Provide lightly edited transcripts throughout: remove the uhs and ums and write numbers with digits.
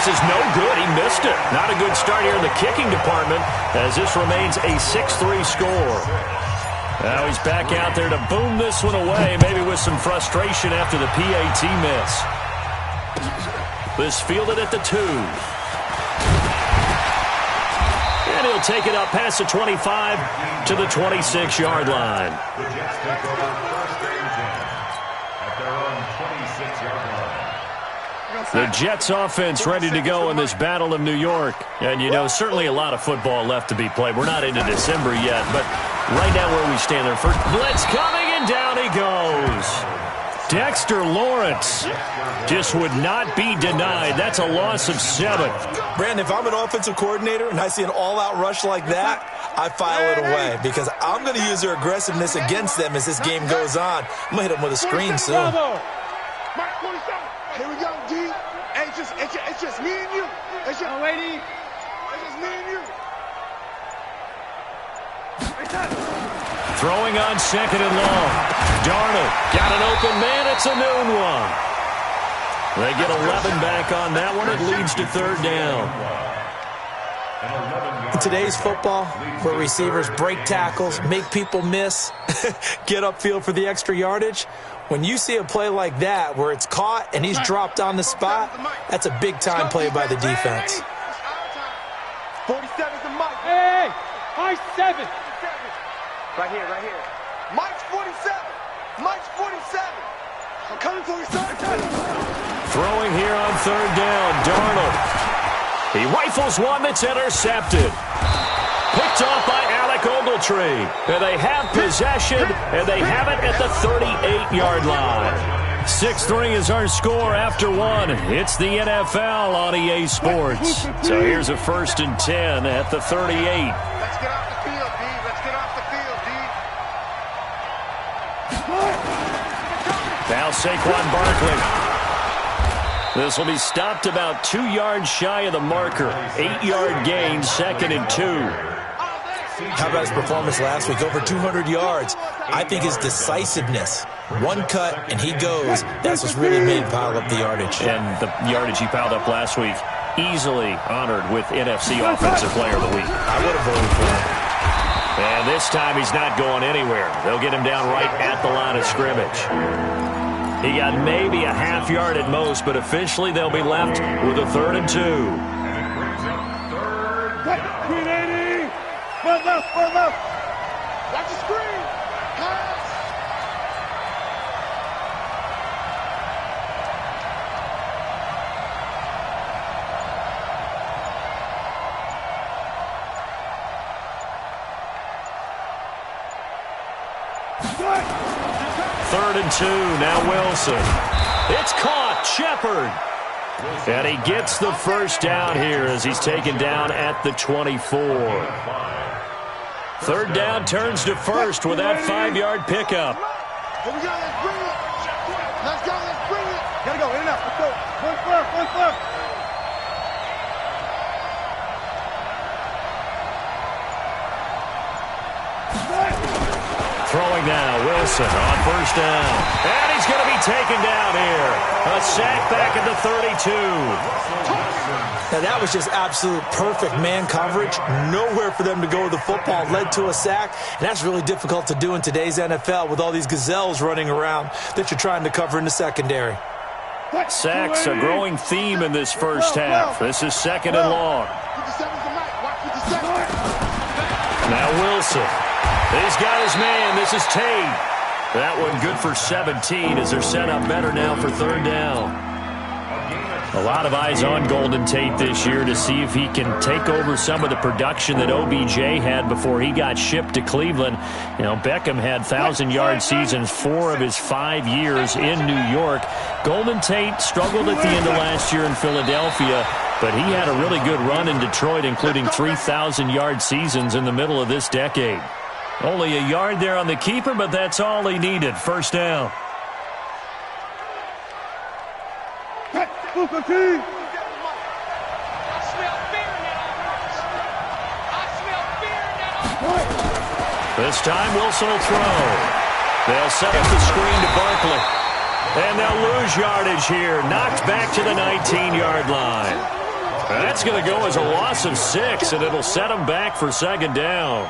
This is no good. He missed it. Not a good start here in the kicking department as this remains a 6-3 score. Now he's back out there to boom this one away, maybe with some frustration after the PAT miss. This fielded at the 2. And he'll take it up past the 25 to the 26-yard line. The Jets take over first and 10 at their own 26-yard line. The Jets offense ready to go in this Battle of New York. And, you know, certainly a lot of football left to be played. We're not into December yet, but right now where we stand there, first blitz coming, and down he goes. Dexter Lawrence just would not be denied. That's a loss of 7. Brandon, if I'm an offensive coordinator and I see an all-out rush like that, I file it away because I'm going to use their aggressiveness against them as this game goes on. I'm going to hit them with a screen soon. Here we go, D. It's just me and you. It's just, lady. It's just me and you. Throwing on 2nd and long. Darnold got an open man. It's a noon one. They get 11 back on that one. It leads to 3rd down. In today's football, where receivers break tackles, make people miss, get upfield for the extra yardage, when you see a play like that where it's caught and he's dropped on the spot, that's a big-time play by the defense. 47's the Mike. Hey, Mike's 7. Right here. Mike's 47. Mike's 47. I'm coming for you, son. Throwing here on 3rd down. Darnold. He rifles one that's intercepted. Picked off by Alec Ogletree. And they have possession, and they have it at the 38-yard line. 6-3 is our score after 1. It's the NFL on EA Sports. So here's a 1st and 10 at the 38. Let's get off the field, D. Let's get off the field, D. Now Saquon Barkley. This will be stopped about 2 yards shy of the marker. 8-yard gain, 2nd and 2. How about his performance last week? Over 200 yards. I think his decisiveness. One cut, and he goes. That's what's really made him pile up the yardage. And the yardage he piled up last week, easily honored with NFC Offensive Player of the Week. I would have voted for him. And this time he's not going anywhere. They'll get him down right at the line of scrimmage. He got maybe a half yard at most, but officially they'll be left with a 3rd and 2. Front left. Watch the screen. Pass. Third and 2, now Wilson. It's caught, Shepard. And he gets the first down here as he's taken down at the 24. 3rd down turns to 1st with that 5-yard pickup. Here we go, let's bring it. Let's go, let's bring it. Gotta go, in and out, let's go. One left. Throwing now, Wilson on 1st down. And he's going to be taken down here. A sack back at the 32. Now that was just absolute perfect man coverage. Nowhere for them to go with the football. Led to a sack. And that's really difficult to do in today's NFL with all these gazelles running around that you're trying to cover in the secondary. Sacks, a growing theme in this first half. This is 2nd and long. Now Wilson. He's got his man. This is Tate. That one good for 17 as they're set up better now for 3rd down. A lot of eyes on Golden Tate this year to see if he can take over some of the production that OBJ had before he got shipped to Cleveland. You know, Beckham had 1,000-yard seasons 4 of his 5 years in New York. Golden Tate struggled at the end of last year in Philadelphia, but he had a really good run in Detroit, including 3,000-yard seasons in the middle of this decade. Only a yard there on the keeper, but that's all he needed. 1st down. This time Wilson will throw. They'll set up the screen to Barkley. And they'll lose yardage here. Knocked back to the 19-yard line. That's going to go as a loss of 6, and it'll set them back for second down.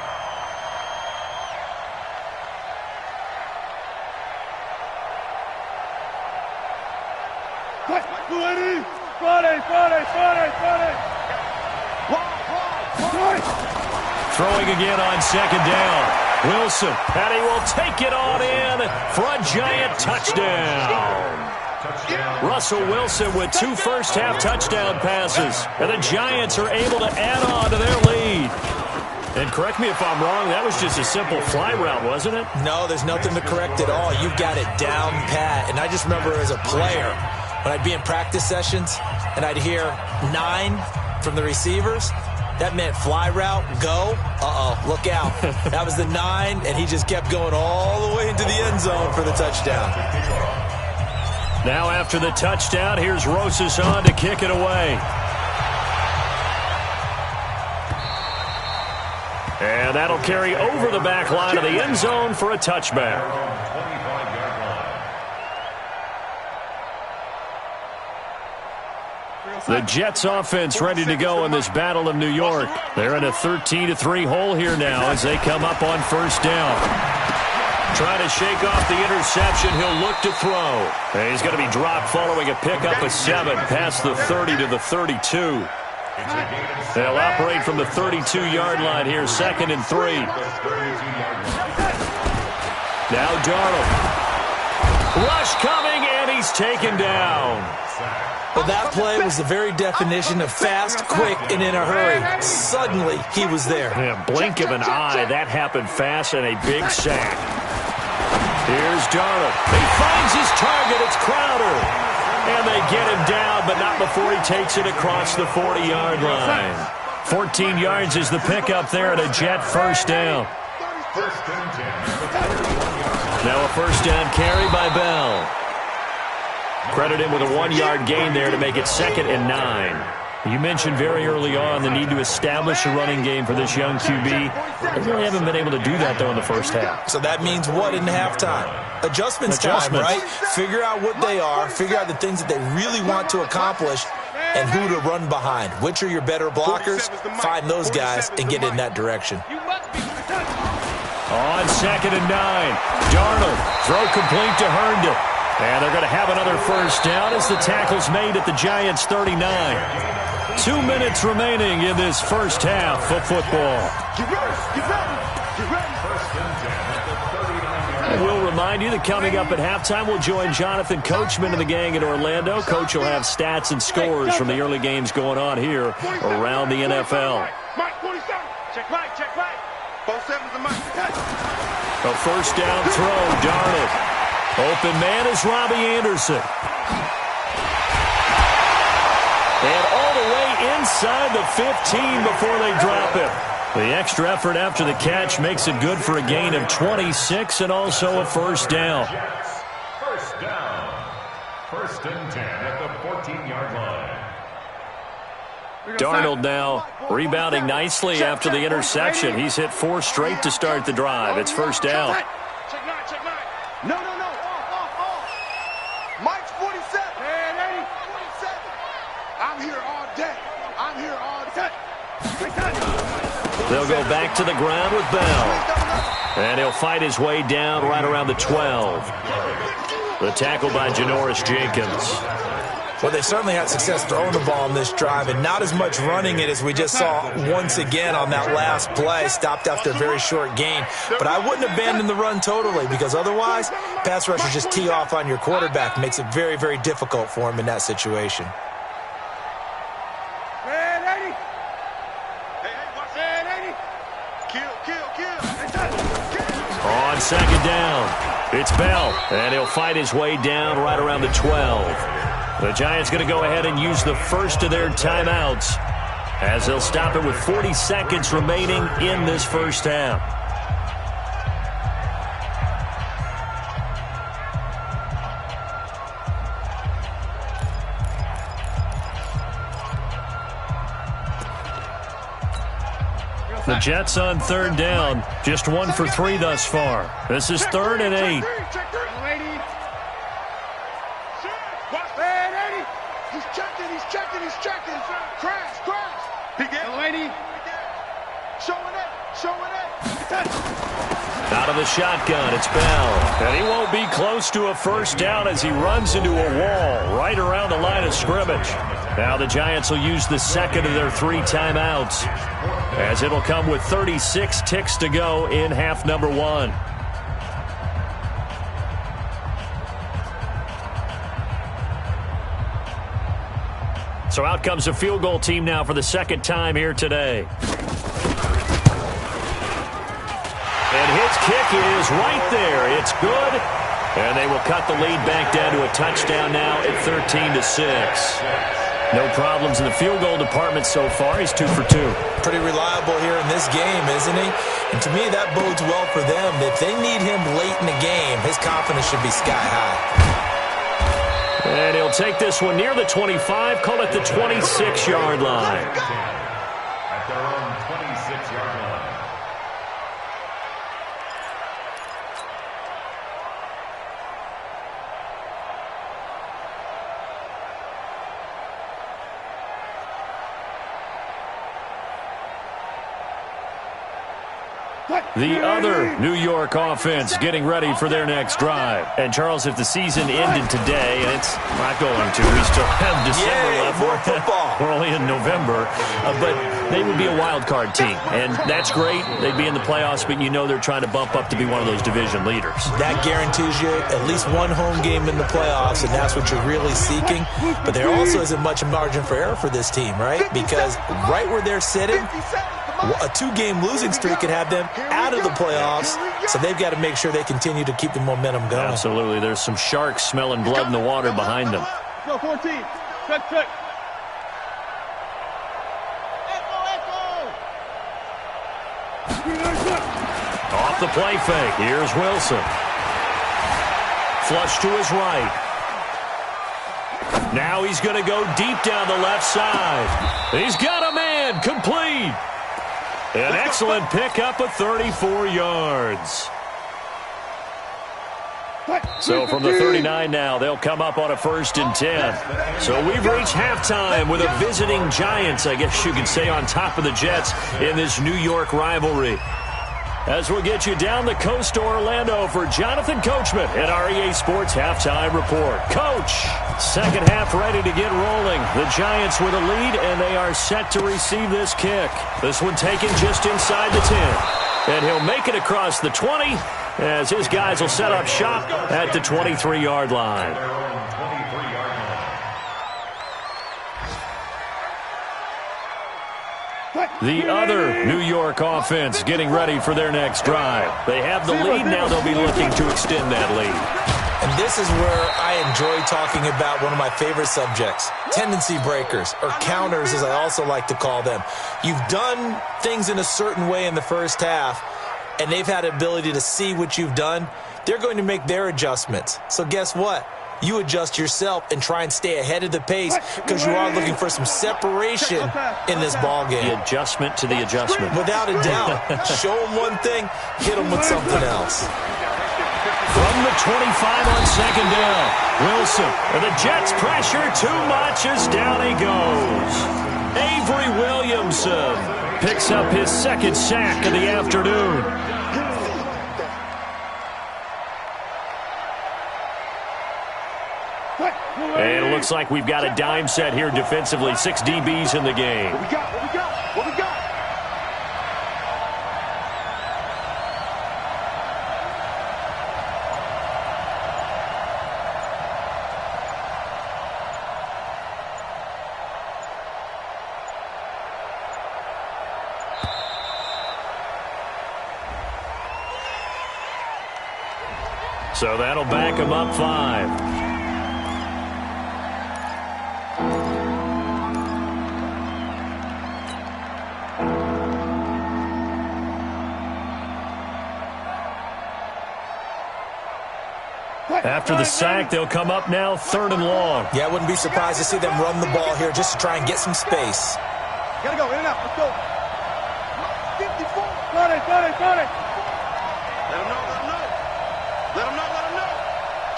Throwing again on second down. Wilson, and he will take it on in for a giant touchdown. Russell Wilson with 2 first-half touchdown passes, and the Giants are able to add on to their lead. And correct me if I'm wrong, that was just a simple fly route, wasn't it? No, there's nothing to correct at all. You got it down pat. And I just remember as a player, when I'd be in practice sessions, and I'd hear 9 from the receivers, that meant fly route, go, look out. That was the 9, and he just kept going all the way into the end zone for the touchdown. Now after the touchdown, here's Rosas on to kick it away. And that'll carry over the back line of the end zone for a touchback. The Jets offense ready to go in this Battle of New York. They're in a 13-3 hole here now as they come up on first down. Trying to shake off the interception. He'll look to throw. And he's going to be dropped following a pickup of 7 past the 30 to the 32. They'll operate from the 32-yard line here, 2nd and 3. Now Darnold. Rush coming, and he's taken down. Well, that play was the very definition of fast, quick, and in a hurry. Suddenly, he was there. Yeah, blink of an eye. That happened fast, and a big sack. Here's Darnold. He finds his target. It's Crowder. And they get him down, but not before he takes it across the 40-yard line. 14 yards is the pickup there at a Jet first down. Now a first down carry by Bell. Credit him with a 1-yard gain there to make it 2nd and 9. You mentioned very early on the need to establish a running game for this young QB. They really haven't been able to do that, though, in the first half. So that means what in halftime? Adjustments time, right? Figure out what they are, figure out the things that they really want to accomplish, and who to run behind. Which are your better blockers? Find those guys and get in that direction. On 2nd and 9, Darnold, throw complete to Herndon. And they're going to have another first down as the tackle's made at the Giants' 39. 2 minutes remaining in this first half of football. We'll remind you that coming up at halftime, we'll join Jonathan Coachman and the gang in Orlando. Coach will have stats and scores from the early games going on here around the NFL. Check right. 47's a Mike. A first down throw, Darnold. Open man is Robbie Anderson. And all the way inside the 15 before they drop him. The extra effort after the catch makes it good for a gain of 26 and also a first down. First down. 1st and 10 at the 14-yard line. Darnold now rebounding nicely after the interception. He's hit 4 straight to start the drive. It's first down. Check nine. No. Mike's 47. Man, 47. I'm here all day. They'll go back to the ground with Bell. And he'll fight his way down right around the 12. The tackle by Janoris Jenkins. Well, they certainly had success throwing the ball on this drive, and not as much running it as we just saw once again on that last play. Stopped after a very short gain. But I wouldn't abandon the run totally, because otherwise, pass rushers just tee off on your quarterback. Makes it very, very difficult for him in that situation. On 2nd down, it's Bell, and he'll fight his way down right around the 12. The Giants going to go ahead and use the first of their timeouts as they'll stop it with 40 seconds remaining in this first half. The Jets on 3rd down, just 1 for 3 thus far. This is 3rd and 8. He's checking. Crash. Out of the shotgun, it's Bell. And he won't be close to a first down as he runs into a wall right around the line of scrimmage. Now the Giants will use the second of their 3 timeouts, as it'll come with 36 ticks to go in half number 1. So out comes a field goal team now for the second time here today. And his kick is right there. It's good. And they will cut the lead back down to a touchdown now at 13-6. No problems in the field goal department so far. He's 2 for 2. Pretty reliable here in this game, isn't he? And to me, that bodes well for them. If they need him late in the game, his confidence should be sky high. And he'll take this one near the 25, call it the 26-yard line. At their own 26-yard line. The other New York offense getting ready for their next drive. And, Charles, if the season ended today, and it's not going to, we still have December left. More football. We're only in November. But they would be a wild card team. And that's great. They'd be in the playoffs, but you know they're trying to bump up to be one of those division leaders. That guarantees you at least one home game in the playoffs, and that's what you're really seeking. But there also isn't much margin for error for this team, right? Because right where they're sitting, a 2-game losing streak could have them out of the playoffs, so they've got to make sure they continue to keep the momentum going. Absolutely. There's some sharks smelling blood in the water behind them. Go 14. Check. Off the play fake. Here's Wilson. Flush to his right. Now he's going to go deep down the left side. He's got a man. Complete. An excellent pickup of 34 yards. So from the 39 now, they'll come up on a 1st and 10. So we've reached halftime with a visiting Giants, I guess you could say, on top of the Jets in this New York rivalry. As we'll get you down the coast to Orlando for Jonathan Coachman at our EA Sports Halftime Report. Coach, second half ready to get rolling. The Giants with a lead, and they are set to receive this kick. This one taken just inside the 10. And he'll make it across the 20 as his guys will set up shop at the 23-yard line. The other New York offense getting ready for their next drive. They have the lead. Now they'll be looking to extend that lead. And this is where I enjoy talking about one of my favorite subjects, tendency breakers, or counters as I also like to call them. You've done things in a certain way in the first half, and they've had the ability to see what you've done. They're going to make their adjustments. So guess what? You adjust yourself and try and stay ahead of the pace because you are looking for some separation in this ball game. The adjustment to the adjustment. Without a doubt. Show them one thing, hit them with something else. From the 25 on second down, Wilson. And the Jets pressure too much as down he goes. Avery Williamson picks up his second sack of the afternoon. And it looks like we've got a dime set here defensively. 6 DBs in the game. What we got? So that'll back him up 5. After the sack, they'll come up now 3rd and long. Yeah, I wouldn't be surprised to see them run the ball here just to try and get some space. Gotta go, in and out, let's go. 54. Got it. Let him know.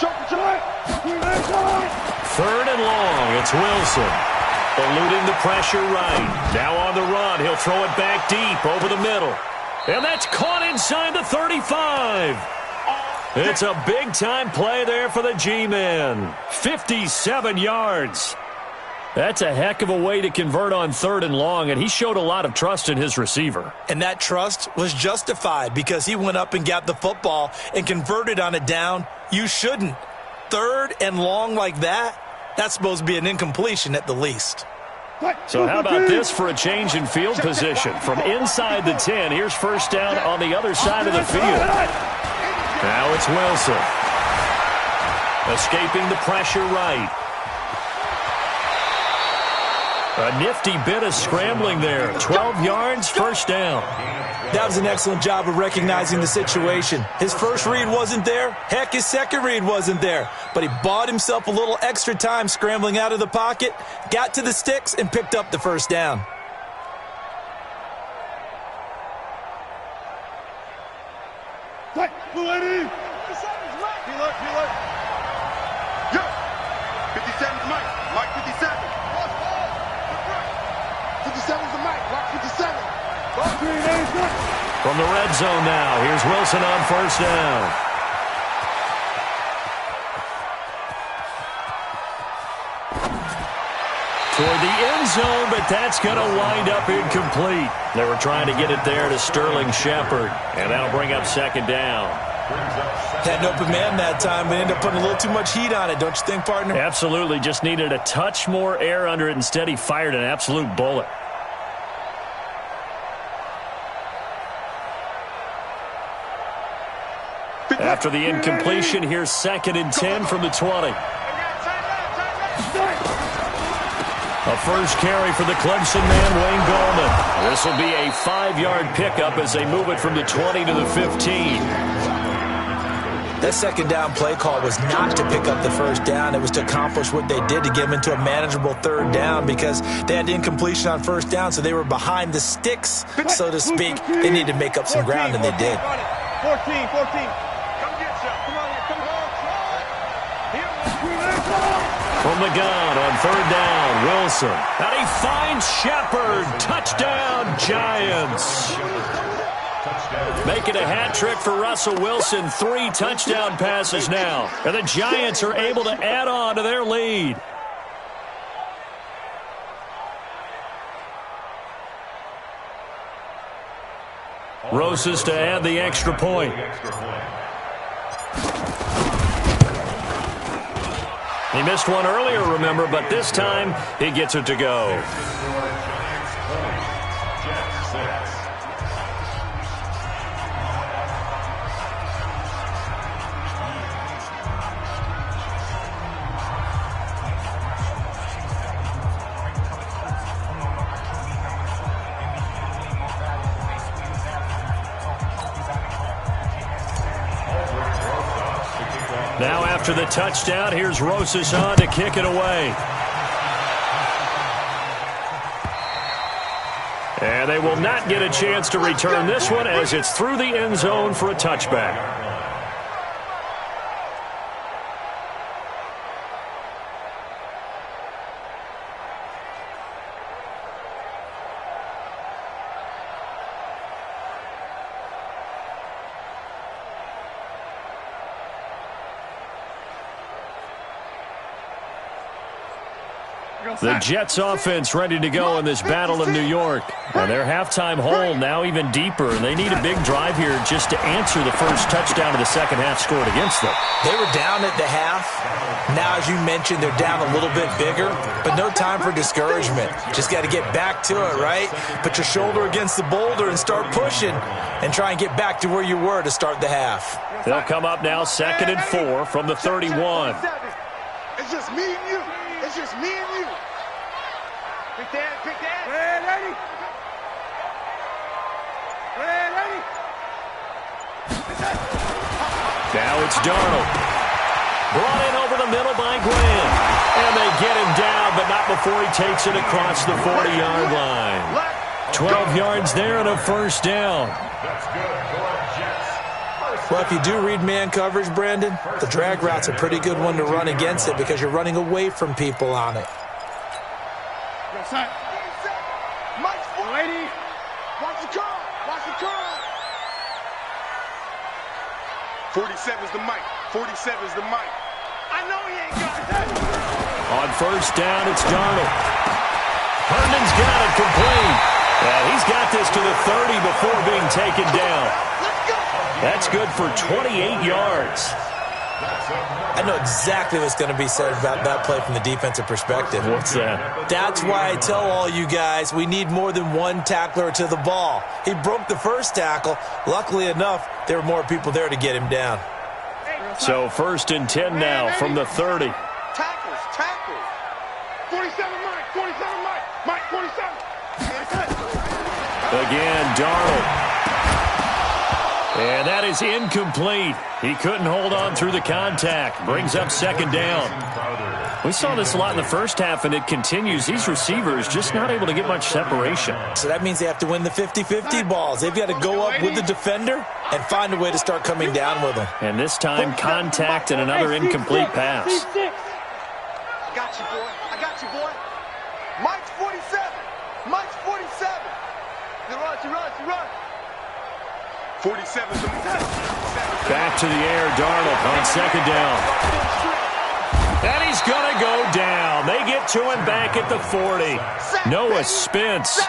Choke. 3rd and long, it's Wilson. Eluding the pressure right. Now on the run, he'll throw it back deep over the middle. And that's caught inside the 35. It's a big-time play there for the G-men. 57 yards. That's a heck of a way to convert on 3rd and long, and he showed a lot of trust in his receiver. And that trust was justified because he went up and got the football and converted on a down. You shouldn't. 3rd and long like that, that's supposed to be an incompletion at the least. So how about this for a change in field position? From inside the 10, here's first down on the other side of the field. Now it's Wilson. Escaping the pressure right. A nifty bit of scrambling there. 12 yards, first down. That was an excellent job of recognizing the situation. His first read wasn't there. Heck, his second read wasn't there. But he bought himself a little extra time scrambling out of the pocket, got to the sticks, and picked up the first down. Yo, 57's Mike. Mike 57. 57's the Mike. Mike 57. From the red zone now, here's Wilson on first down. Toward the end zone, but that's going to wind up incomplete. They were trying to get it there to Sterling Shepard, and that'll bring up second down. Had an open man that time, but ended up putting a little too much heat on it, don't you think, partner? Absolutely. Just needed a touch more air under it. Instead, he fired an absolute bullet. After the incompletion, here's 2nd and 10 from the 20. A first carry for the Clemson man, Wayne Gallman. This will be a 5-yard pickup as they move it from the 20 to the 15. That second down play call was not to pick up the first down. It was to accomplish what they did to get them into a manageable 3rd down because they had the incompletion on first down, so they were behind the sticks, so to speak. They needed to make up some ground, and they did. 14. From the gun on 3rd down, Wilson. And he finds Shepard. Touchdown, Giants. Make it a hat trick for Russell Wilson. 3 touchdown passes now. And the Giants are able to add on to their lead. Rosas to add the extra point. He missed one earlier, remember, but this time he gets it to go. Now after the touchdown, here's Rosas on to kick it away. And they will not get a chance to return this one as it's through the end zone for a touchback. The Jets offense ready to go in this Battle of New York. And their halftime hole now even deeper, and they need a big drive here just to answer the first touchdown of the second half scored against them. They were down at the half. Now, as you mentioned, they're down a little bit bigger, but no time for discouragement. Just got to get back to it, right? Put your shoulder against the boulder and start pushing and try and get back to where you were to start the half. They'll come up now 2nd and 4 from the 31. It's just me and you. It's just me and you. Pick that. Ready. Now it's Darnold. Brought in over the middle by Graham. And they get him down, but not before he takes it across the 40-yard line. 12 yards there and a first down. Well, if you do read man coverage, Brandon, the drag route's a pretty good one to run against it because you're running away from people on it. Mike's 40. Watch the curl. 47's the mic. 47's the mic. I know he ain't got that. On first down, it's Darnold. Herndon's got it complete. And he's got this to the 30 before being taken down. Let's go. That's good for 28 yards. I know exactly what's going to be said about that play from the defensive perspective. What's that? That's why I tell all you guys we need more than one tackler to the ball. He broke the first tackle. Luckily enough, there were more people there to get him down. So first and 10 now from the 30. Tackles, tackles. 47 Mike. 47 Mike. Mike 47. Again, Darnold. And that is incomplete. He couldn't hold on through the contact. Brings up second down. We saw this a lot in the first half, and it continues. These receivers just not able to get much separation. So that means they have to win the 50-50 balls. They've got to go up with the defender and find a way to start coming down with them. And this time, contact and another incomplete pass. I got you, boy. I got you, boy. Mike's 47. Mike's 47. He runs. 47's the mic. Back to the air, Darnold on second down. And he's going to go down. They get to him back at the 40. Noah Spence.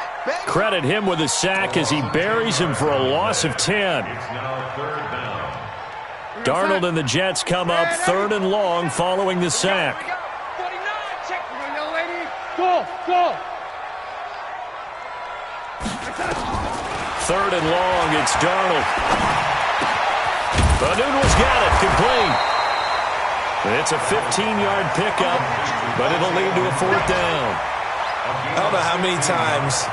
Credit him with a sack as he buries him for a loss of 10. Darnold and the Jets come up third and long following the sack. Go. Third and long, it's Darnold. Nunez got it, complete. It's a 15-yard pickup, but it'll lead to a fourth down. I don't know how many times,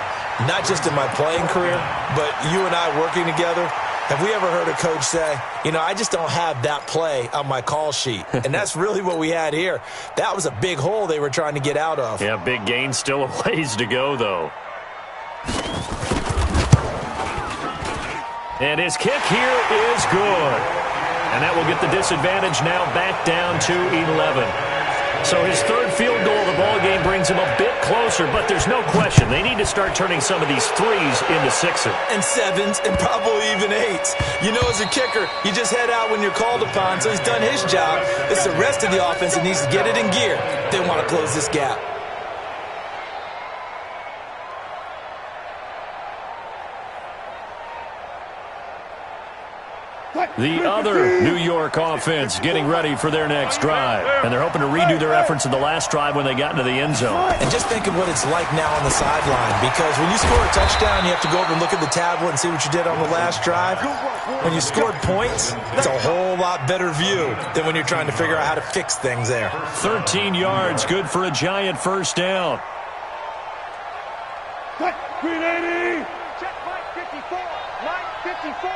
not just in my playing career, but you and I working together, have we ever heard a coach say, you know, I just don't have that play on my call sheet. And that's really what we had here. That was a big hole they were trying to get out of. Yeah, big gain, still a ways to go, though. And his kick here is good. And that will get the disadvantage now back down to 11. So his third field goal of the ballgame brings him a bit closer, but there's no question they need to start turning some of these threes into sixes. And sevens, and probably even eights. You know, as a kicker, you just head out when you're called upon, so he's done his job. It's the rest of the offense that needs to get it in gear. They want to close this gap. The other New York offense getting ready for their next drive. And they're hoping to redo their efforts in the last drive when they got into the end zone. And just think of what it's like now on the sideline. Because when you score a touchdown, you have to go over and look at the tablet and see what you did on the last drive. When you scored points, it's a whole lot better view than when you're trying to figure out how to fix things there. 13 yards, good for a Giant first down. Green 80. Check Mike 54. Mike 54.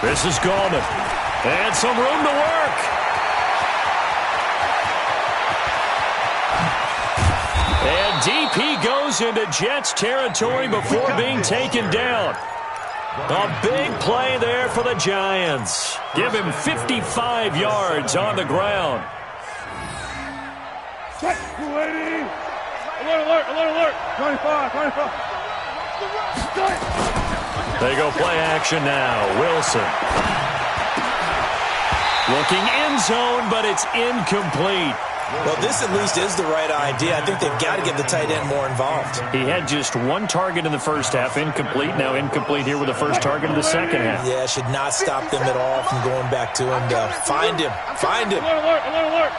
This is Gallman. And some room to work. And DP goes into Jets territory before being taken down. A big play there for the Giants. Give him 55 yards on the ground. Check 280. Alert. 25. They go play action now. Wilson. Looking end zone, but it's incomplete. Well, this at least is the right idea. I think they've got to get the tight end more involved. He had just one target in the first half, incomplete. Now incomplete here with the first target in the second half. Yeah, should not stop them at all from going back to him, though. Find him. Alert.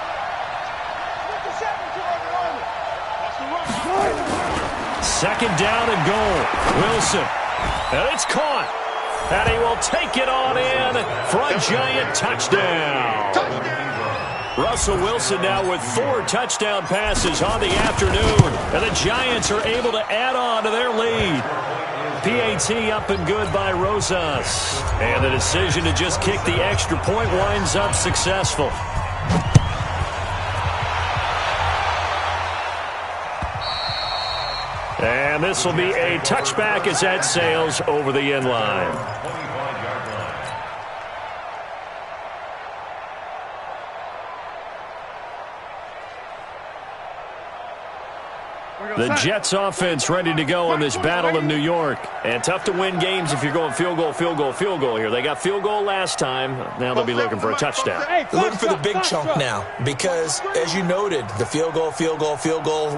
Second down and goal. Wilson. And it's caught. And he will take it on in for a Giant touchdown. Russell Wilson now with 4 touchdown passes on the afternoon. And the Giants are able to add on to their lead. PAT up and good by Rosas. And the decision to just kick the extra point winds up successful. And this will be a touchback as that sails over the end line. The Jets offense ready to go in this battle of New York. And tough to win games if you're going field goal, field goal, field goal here. They got field goal last time. Now they'll be looking for a touchdown. They're looking for the big chunk now because, as you noted, the field goal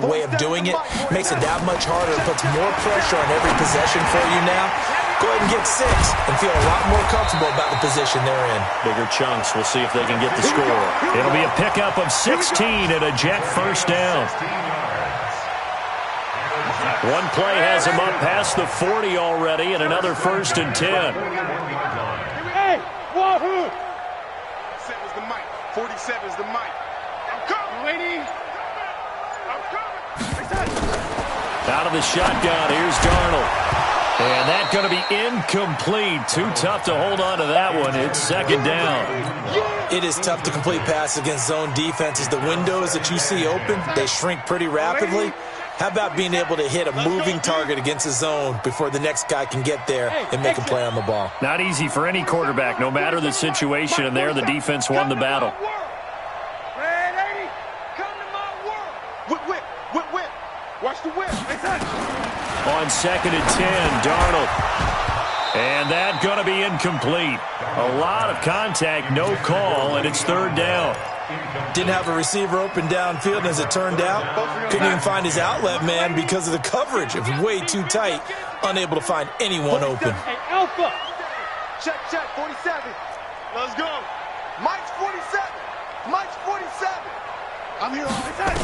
way of doing it makes it that much harder. It puts more pressure on every possession for you now. Go ahead and get 6 and feel a lot more comfortable about the position they're in. Bigger chunks. We'll see if they can get the score. It'll be a pickup of 16 and a Jet first down. One play has him up past the 40 already, and another 1st and 10. Hey, wahoo! 47's the mic. 47's the mic. I'm coming, lady. I'm coming. Out of the shotgun, here's Darnold. And that's going to be incomplete. Too tough to hold on to that one. It's 2nd down. It is tough to complete pass against zone defenses. The windows that you see open, they shrink pretty rapidly. How about being able to hit a moving target against a zone before the next guy can get there and make a play on the ball? Not easy for any quarterback, no matter the situation, and there the defense won the battle. Ready? Come to my world. Whip. Watch the whip. On 2nd and 10, Darnold. And that's going to be incomplete. A lot of contact, no call, and it's 3rd down. Didn't have a receiver open downfield, and as it turned out, couldn't even find his outlet man because of the coverage. It was way too tight, unable to find anyone open. Hey, Alpha. Check, 47. Let's go. Mike's 47. Mike's 47. I'm here all the time.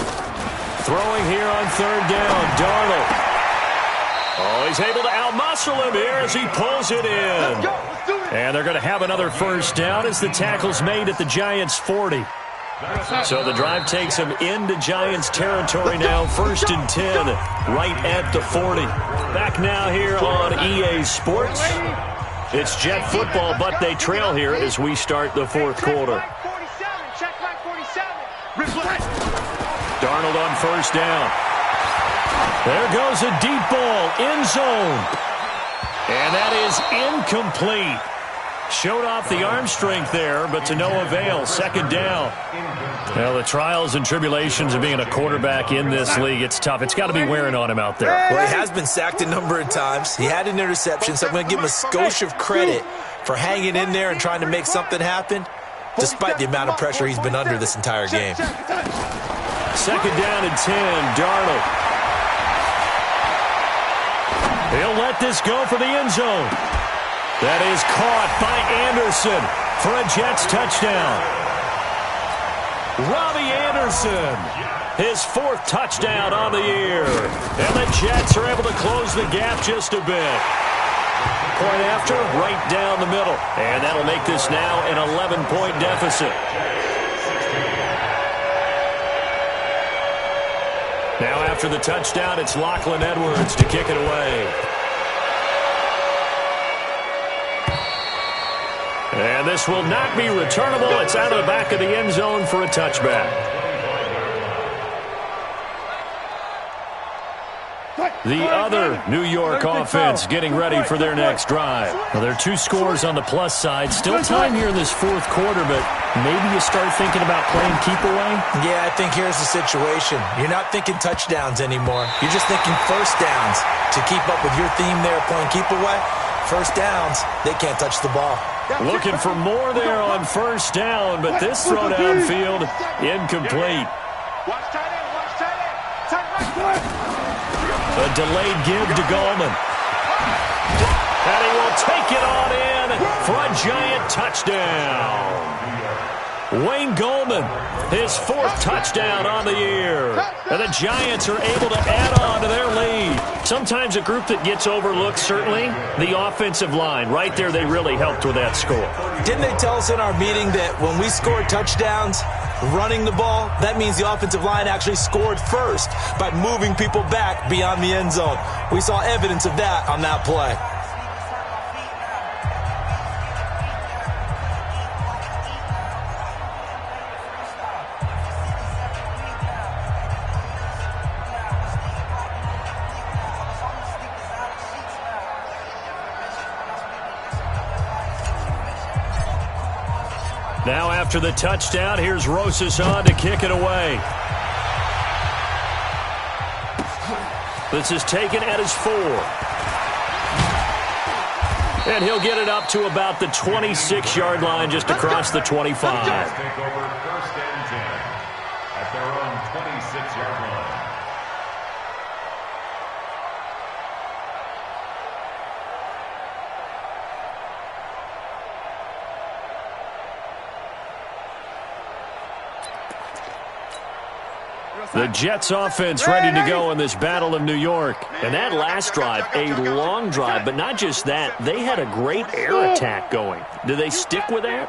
Throwing here on 3rd down, Darnold. Oh, he's able to outmuscle him here as he pulls it in. Let's go. Let's do it. And they're going to have another 1st down as the tackle's made at the Giants' 40. So the drive takes them into Giants territory now, 1st and 10, right at the 40. Back now here on EA Sports. It's Jet football, but they trail here as we start the 4th quarter. Check back 47. Darnold on 1st down. There goes a deep ball, end zone. And that is incomplete. Showed off the arm strength there, but to no avail. 2nd down. Well, the trials and tribulations of being a quarterback in this league, it's tough. It's got to be wearing on him out there. Well, he has been sacked a number of times. He had an interception, so I'm going to give him a skosh of credit for hanging in there and trying to make something happen, despite the amount of pressure he's been under this entire game. 2nd down and 10, Darnold. He'll let this go for the end zone. That is caught by Anderson for a Jets touchdown. Robbie Anderson, his 4th touchdown on the year. And the Jets are able to close the gap just a bit. Point after, right down the middle. And that'll make this now an 11-point deficit. Now after the touchdown, it's Lachlan Edwards to kick it away. And this will not be returnable. It's out of the back of the end zone for a touchback. The other New York offense getting ready for their next drive. Well, there are 2 scores on the plus side. Still time here in this 4th quarter, but maybe you start thinking about playing keep away? Yeah, I think here's the situation. You're not thinking touchdowns anymore. You're just thinking 1st downs. To keep up with your theme there, playing keep away, 1st downs, they can't touch the ball. Looking for more there on 1st down, but this throw downfield, incomplete. Watch tight end. Watch tight end. Tight right. A delayed give to Gallman. And he will take it on in for a Giant touchdown. Wayne Gallman, his 4th touchdown on the year. And the Giants are able to add on to their lead. Sometimes a group that gets overlooked, certainly, the offensive line. Right there, they really helped with that score. Didn't they tell us in our meeting that when we score touchdowns running the ball, that means the offensive line actually scored first by moving people back beyond the end zone? We saw evidence of that on that play. Now after the touchdown, here's Rosas on to kick it away. This is taken at his 4. And he'll get it up to about the 26-yard line, just across the 25. Take over 1st and 10 at their own 26-yard line. The Jets offense ready to go in this Battle of New York. And that last drive, a long drive, but not just that. They had a great air attack going. Do they stick with that?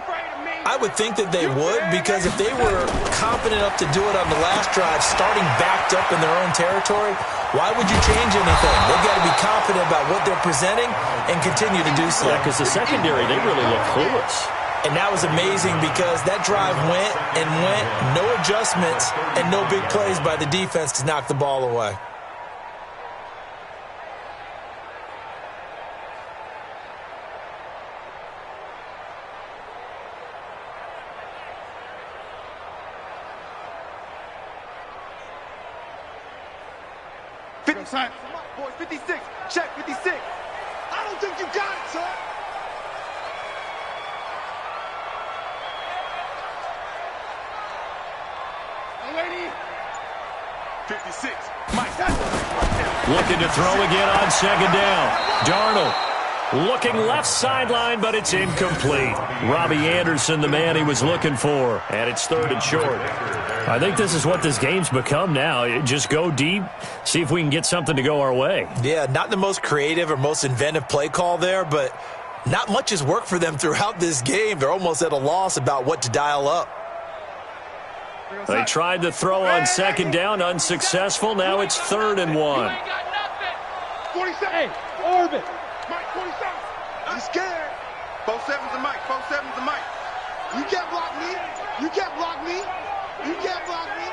I would think that they would, because if they were confident enough to do it on the last drive, starting backed up in their own territory, why would you change anything? They've got to be confident about what they're presenting and continue to do so. Yeah, because the secondary, they really look clueless. And that was amazing because that drive went and went, no adjustments, and no big plays by the defense to knock the ball away. Boys, 56. Check, 56. I don't think you got it, sir. Lady. 56. Mike. Looking to throw again on 2nd down. Darnold looking left sideline, but it's incomplete. Robbie Anderson, the man he was looking for, and it's 3rd and short. I think this is what this game's become now. Just go deep, see if we can get something to go our way. Yeah, not the most creative or most inventive play call there, but not much has worked for them throughout this game. They're almost at a loss about what to dial up. They tried to throw on 2nd down, unsuccessful. Now it's 3rd and 1. 47. Hey, Orbit. Mike, 47. I'm scared. 47's the Mike. 47's the Mike. You can't block me. You can't block me. You can't block me.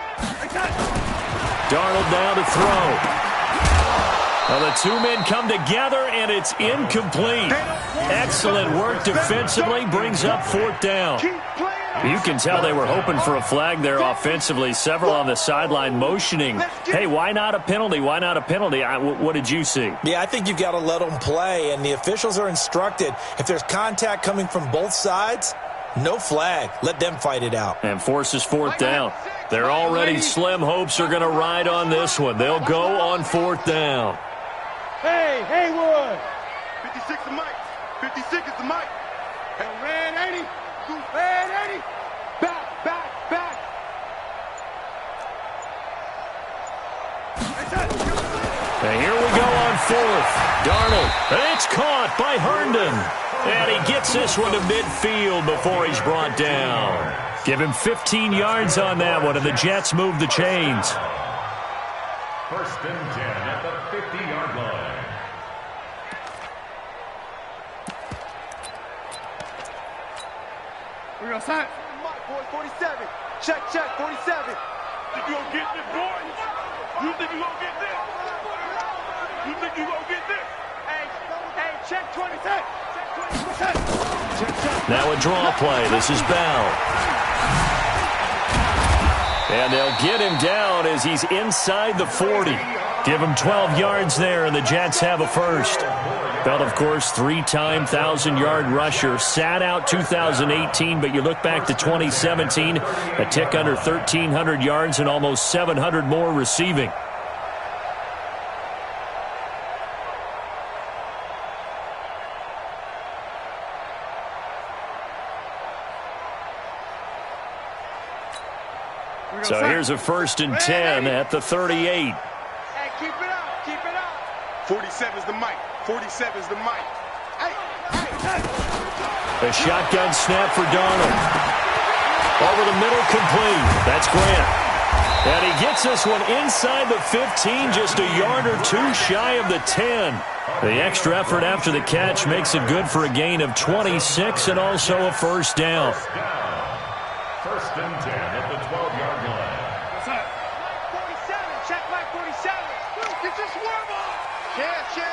Darnold now to throw. Well, the two men come together, and it's incomplete. Excellent work defensively, brings up 4th down. You can tell they were hoping for a flag there offensively. Several on the sideline motioning, hey, why not a penalty? Why not a penalty? What did you see? Yeah, I think you've got to let them play, and the officials are instructed. If there's contact coming from both sides, no flag. Let them fight it out. And forces 4th down. Their already slim hopes are going to ride on this one. They'll go on 4th down. Hey, Haywood. 56 is Mike. 56 is the Mike. And red 80. Red 80. Back, back, back. And here we go on 4th. Darnold. And it's caught by Herndon. And he gets this one to midfield before he's brought down. Give him 15 yards on that one, and the Jets move the chains. 1st and 10 at the 50-yard line. We're going to sign. Mike, boy, 47. Check, 47. Think you gonna get this, boy? You think you gonna get this? You think you gonna get this? Hey, check 26. Check 26. Now a draw play. This is Bell. And they'll get him down as he's inside the 40. Give him 12 yards there, and the Jets have a first. Bell, of course, 3-time 1,000-yard rusher. Sat out 2018, but you look back to 2017, a tick under 1,300 yards and almost 700 more receiving. So here's a 1st and 10 at the 38. Hey, keep it up, keep it up. 47's the mic. 47's the mic. A shotgun snap for Darnold. Over the middle, complete. That's Grant. And he gets this one inside the 15, just a yard or two shy of the 10. The extra effort after the catch makes it good for a gain of 26 and also a first down. 1st and 10 at the 12-yard line. What's up? 47. Check Mike 47. Get your swerve on. Check.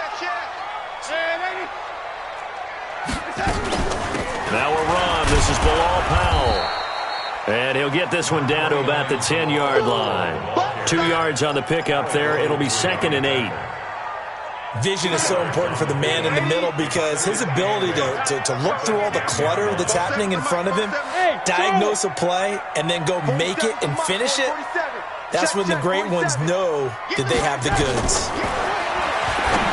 Now a run. This is Bilal Powell. And he'll get this one down to about the 10-yard line. 2 yards on the pickup there. It'll be 2nd and 8. Vision is so important for the man in the middle because his ability to look through all the clutter that's happening in front of him, diagnose a play, and then go make it and finish it, that's when the great ones know that they have the goods.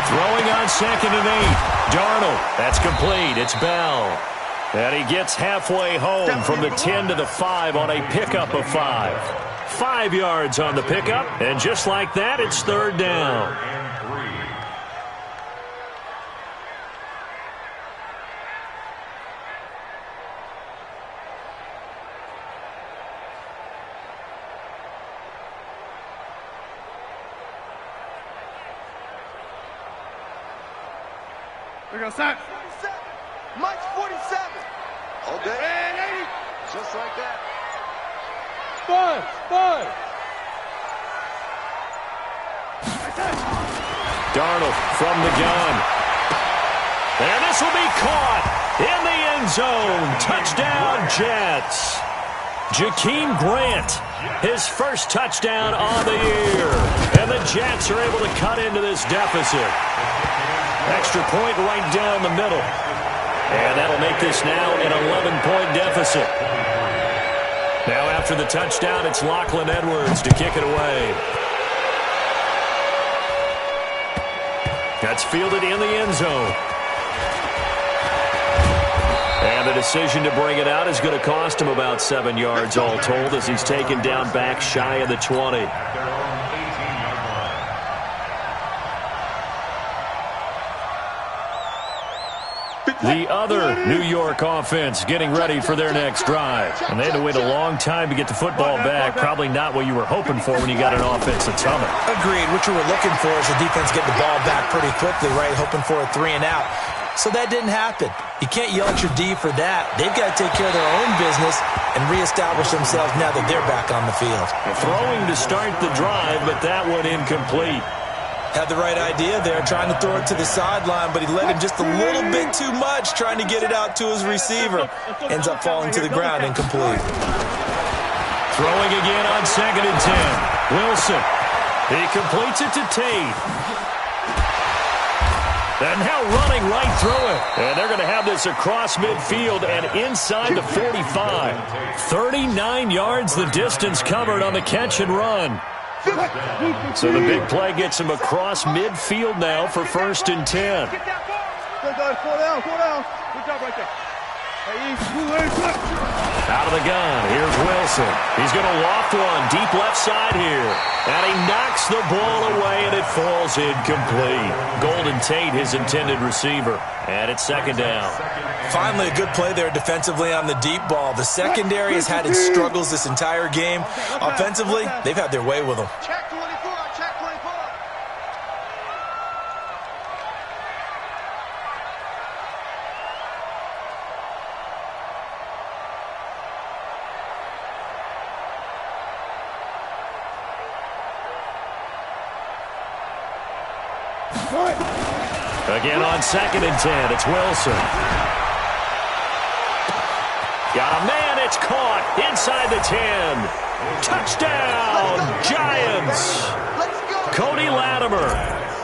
Throwing on 2nd and 8. Darnold. That's complete. It's Bell. And he gets halfway home from the 10 to the 5 on a pickup of 5. 5 yards on the pickup, and just like that, it's 3rd down. We're going to start. Mike's 47. All day. And 80. Just like that. Five. Darnold from the gun. And this will be caught in the end zone. Touchdown, Jets. Jakeem Grant, his first touchdown on the year. And the Jets are able to cut into this deficit. Extra point right down the middle. And that'll make this now an 11-point deficit. Now after the touchdown, it's Lachlan Edwards to kick it away. That's fielded in the end zone. And the decision to bring it out is going to cost him about 7 yards all told as he's taken down back shy of the 20. The other New York offense getting ready for their next drive. And they had to wait a long time to get the football back. Probably not what you were hoping for when you got an offense that's humming. Agreed. What you were looking for is the defense getting the ball back pretty quickly, right? Hoping for a 3 and out. So that didn't happen. You can't yell at your D for that. They've got to take care of their own business and reestablish themselves now that they're back on the field. Throwing to start the drive, but that one incomplete. Had the right idea there, trying to throw it to the sideline, but he let him just a little bit too much, trying to get it out to his receiver. Ends up falling to the ground, incomplete. Throwing again on 2nd and 10. Wilson. He completes it to Tate. And now running right through it. And they're going to have this across midfield and inside the 45. 39 yards the distance covered on the catch and run. So the big play gets him across midfield now for 1st and 10. Good down. Good job right there. Out of the gun, here's Wilson. He's going to loft one deep left side here. And he knocks the ball away, and it falls incomplete. Golden Tate, his intended receiver. And it's 2nd down. Finally, a good play there defensively on the deep ball. The secondary has had its struggles this entire game. Offensively, they've had their way with them. Check 24. Check 24. Again on 2nd and 10, it's Wilson. Got a man, it's caught inside the 10. Touchdown, Giants. Cody Latimer,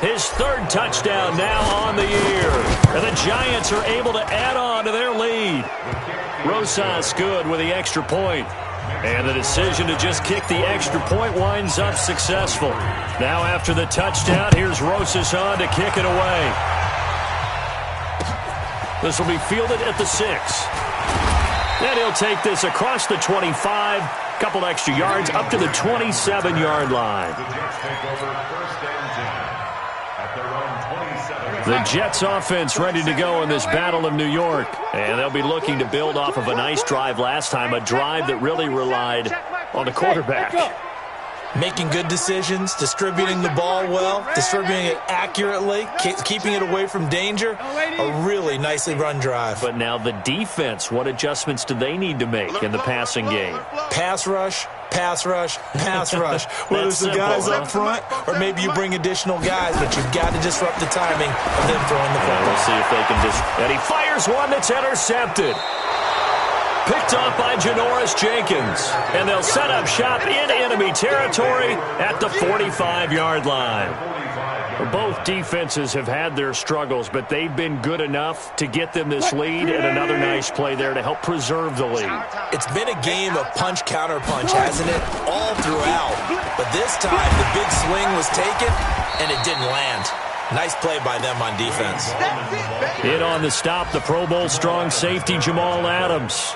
his 3rd touchdown now on the year. And the Giants are able to add on to their lead. Rosas good with the extra point. And the decision to just kick the extra point winds up successful. Now after the touchdown, here's Rosas on to kick it away. This will be fielded at the 6. Then he'll take this across the 25, couple extra yards up to the 27-yard line. The Jets offense ready to go in this Battle of New York. And they'll be looking to build off of a nice drive last time, a drive that really relied on the quarterback. Making good decisions, distributing the ball well, distributing it accurately, keeping it away from danger. A really nicely run drive. But now the defense, what adjustments do they need to make in the passing game? Pass rush, pass rush, pass rush. Whether it's the guys up front or maybe you bring additional guys, but you've got to disrupt the timing of them throwing the football. We'll see if they can and he fires one that's intercepted. Picked off by Janoris Jenkins. And they'll set up shop in enemy territory at the 45-yard line. Both defenses have had their struggles, but they've been good enough to get them this lead, and another nice play there to help preserve the lead. It's been a game of punch-counter-punch, hasn't it? All throughout. But this time, the big swing was taken, and it didn't land. Nice play by them on defense. In on the stop, the Pro Bowl strong safety, Jamal Adams.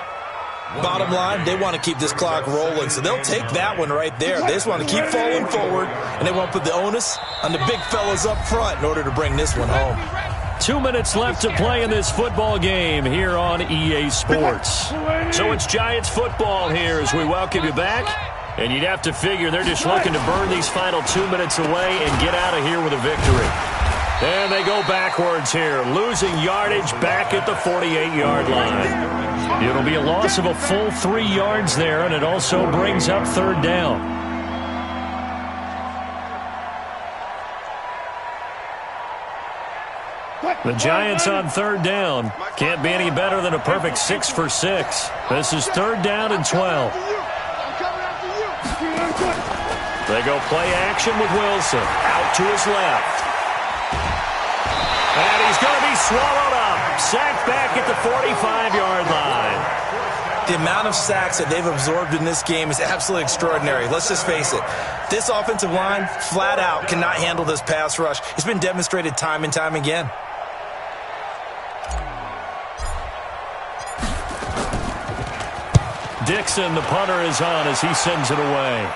Bottom line, they want to keep this clock rolling, so they'll take that one right there. They just want to keep falling forward, and they want to put the onus on the big fellas up front in order to bring this one home. 2 minutes left to play in this football game here on EA Sports. So it's Giants football here as we welcome you back. And you'd have to figure they're just looking to burn these final 2 minutes away and get out of here with a victory. And they go backwards here, losing yardage back at the 48-yard line. It'll be a loss of a full 3 yards there, and it also brings up third down. The Giants on third down. Can't be any better than a perfect 6 for 6. This is third down and 12. They go play action with Wilson. Out to his left. And he's going to be swallowed up. Sacked back at the 45-yard line. The amount of sacks that they've absorbed in this game is absolutely extraordinary. Let's just face it. This offensive line, flat out, cannot handle this pass rush. It's been demonstrated time and time again. Dixon, the punter, is on as he sends it away.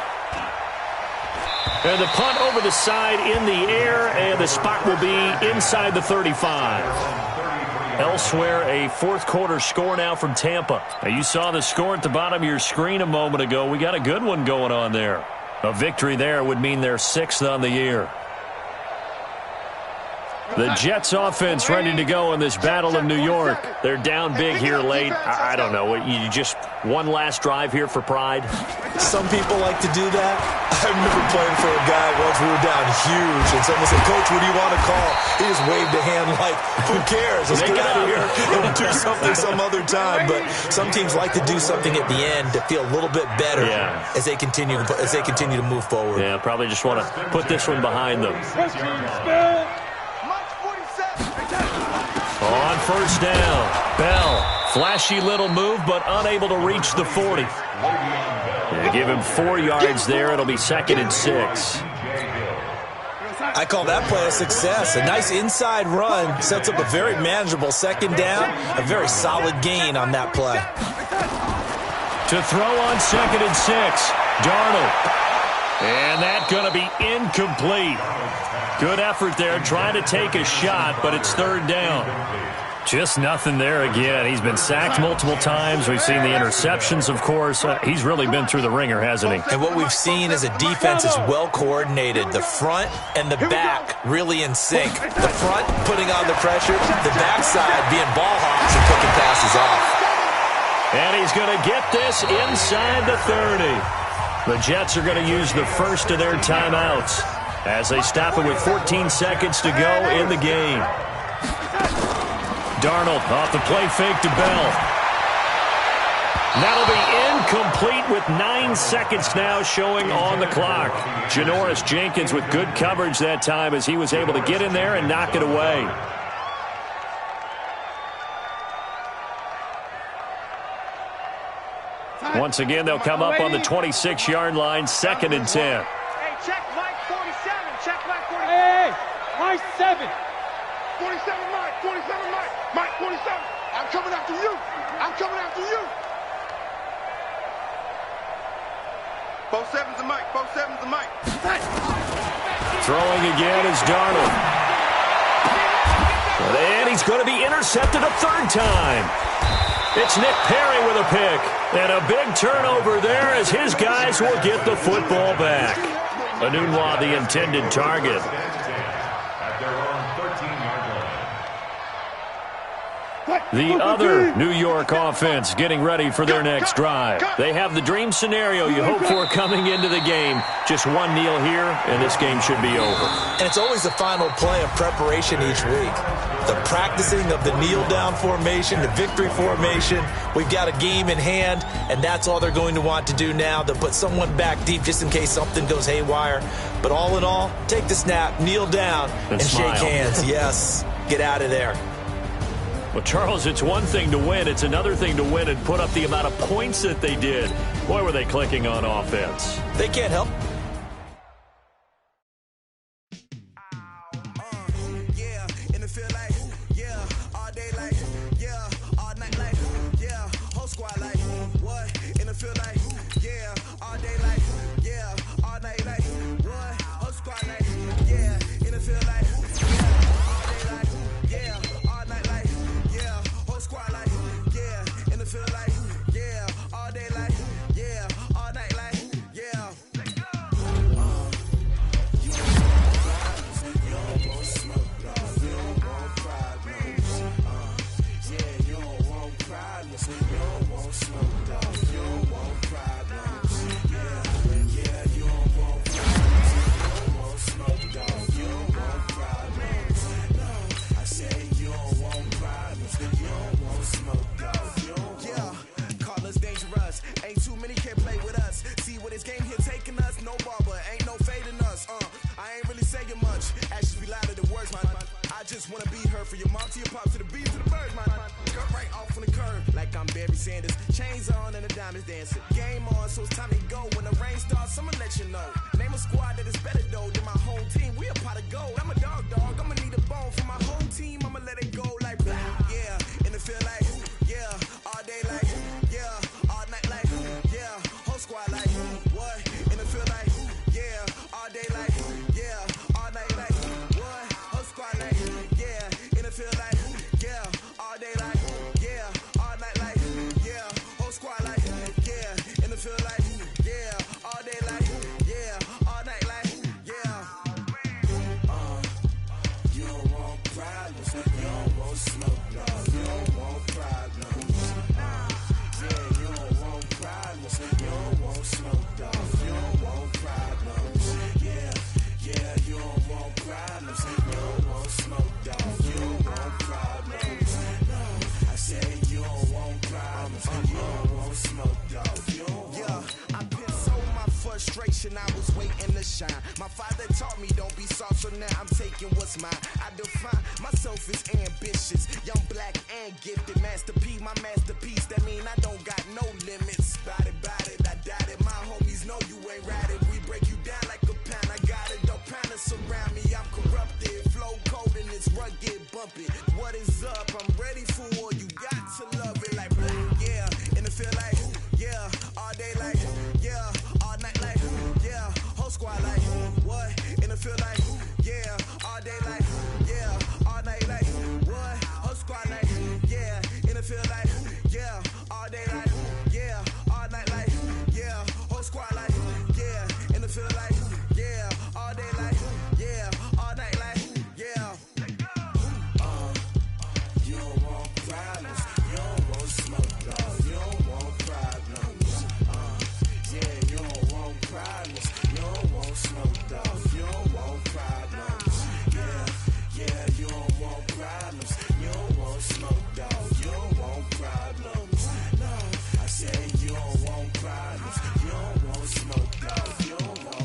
And the punt over the side in the air, and the spot will be inside the 35. Elsewhere, a fourth-quarter score now from Tampa. Now, you saw the score at the bottom of your screen a moment ago. We got a good one going on there. A victory there would mean they're 6th on the year. The Jets offense ready to go in this Battle of New York. They're down big here late. I don't know. You just one last drive here for pride? Some people like to do that. I remember playing for a guy once. We were down huge, and someone said, "Coach, what do you want to call?" He just waved a hand like, "Who cares? Let's get out of here and we'll do something some other time." But some teams like to do something at the end to feel a little bit better as they continue to move forward. Yeah, probably just want to put this one behind them. On first down, Bell. Flashy little move, but unable to reach the 40. Yeah, give him 4 yards there. It'll be 2nd and 6. I call that play a success. A nice inside run sets up a very manageable second down. A very solid gain on that play. To throw on 2nd and 6, Darnold. And that's going to be incomplete. Good effort there, trying to take a shot, but it's third down. Just nothing there again. He's been sacked multiple times. We've seen the interceptions, of course. He's really been through the ringer, hasn't he? And what we've seen is a defense is well coordinated. The front and the back really in sync. The front putting on the pressure, the backside being ball hawks and picking passes off. And he's going to get this inside the 30. The Jets are going to use the first of their timeouts as they stop it with 14 seconds to go in the game. Darnold off the play fake to Bell. That'll be incomplete with 9 seconds now showing on the clock. Janoris Jenkins with good coverage that time as he was able to get in there and knock it away. Once again, they'll come up on the 26-yard line, 2nd and 10. Hey, check Mike 47. Check Mike 47. Hey, Mike 7. 47 Mike. 47 Mike. Mike 47. I'm coming after you. I'm coming after you. 47's a Mike. 47's a Mike. Throwing again is Darnold. And he's going to be intercepted a third time. It's Nick Perry with a pick. And a big turnover there as his guys will get the football back. Anunwa, the intended target. The other New York offense getting ready for their next drive. They have the dream scenario you hope for coming into the game. Just one kneel here, and this game should be over. And it's always the final play of preparation each week. The practicing of the kneel-down formation, the victory formation. We've got a game in hand, and that's all they're going to want to do now, to put someone back deep just in case something goes haywire. But all in all, take the snap, kneel down, and shake hands. Yes, get out of there. Well, Charles, it's one thing to win. It's another thing to win and put up the amount of points that they did. Boy, were they clicking on offense. They can't help. I was waiting to shine. My father taught me don't be soft, so now I'm taking what's mine. I define myself as ambitious, young, black, and gifted. Master P, my masterpiece. That mean I don't got no limits. Bout it, I doubt it. My homies know you ain't right it. We break you down like a pound. I got it, don't pound to surround me. I'm corrupted, flow cold and it's rugged, bumpy. What is up? I'm ready for war. You got to love it like yeah, and it feel like yeah, all day like yeah, all night like yeah, whole squad like what? And it feel like yeah, all day like yeah, all night like what? Whole squad like yeah, and it feel like yeah, all day like yeah, all night like yeah, whole squad like yeah, and it feel like yeah, all day like yeah, all night like yeah. You don't want problems, you don't want smoke, dog. You don't want problems. Yeah, you don't want problems, you don't want smoke, dog. You don't want problems. Yeah, you don't want problems, you don't want smoke, dog. You don't want problems. No, I said you don't want problems, you don't want smoke, dog. You don't want.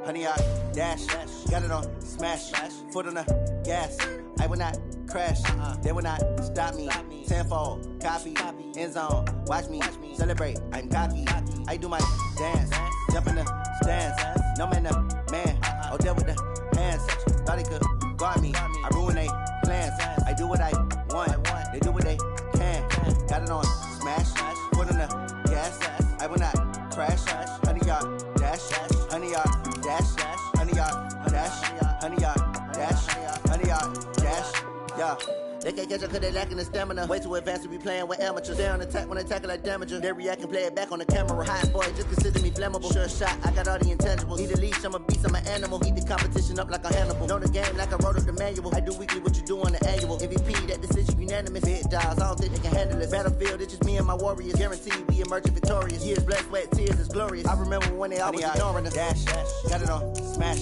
Honey, I dash, got it on smash, foot on the gas. I will not crash, they will not stop me. Tenfold, copy, end zone, watch me celebrate. I'm cocky, I do my dance, jump in the stands. No man, the man. Oh, there with the hands. Thought he could guard me. I ruin they plans. I do what I want. They do what they can. Got it on smash. Put in the gas. I will not crash. 100 yard dash. 100 yard dash. 100 yard dash. 100 yard dash. 100 yard dash. Yeah. They can't catch up cause they lacking the stamina. Way too advanced to be playing with amateurs. They on attack when they tackle like damager. They react and play it back on the camera. Hot boy, just consider me flammable. Sure shot, I got all the intangibles. Need a leash, I'm a beast, I'm an animal. Eat the competition up like a Hannibal. Know the game like I wrote up the manual. I do weekly what you do on the annual. MVP, that decision unanimous. Big dials, I don't think they can handle it. Battlefield, it's just me and my warriors. Guaranteed we emerging victorious. Years, blood, sweat, tears, it's glorious. I remember when they always ignoring us. Dash, got it on smash.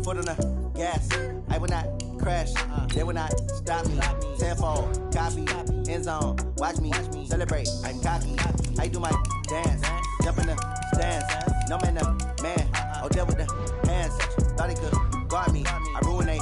Foot on the gas. I will not crash. They will not stop me. Tenfold, copy, end zone. Watch me celebrate. I'm cocky. I do my dance. Jump in the stands. No man, the man. Oh, there with the hands. Thought he could guard me. I ruin they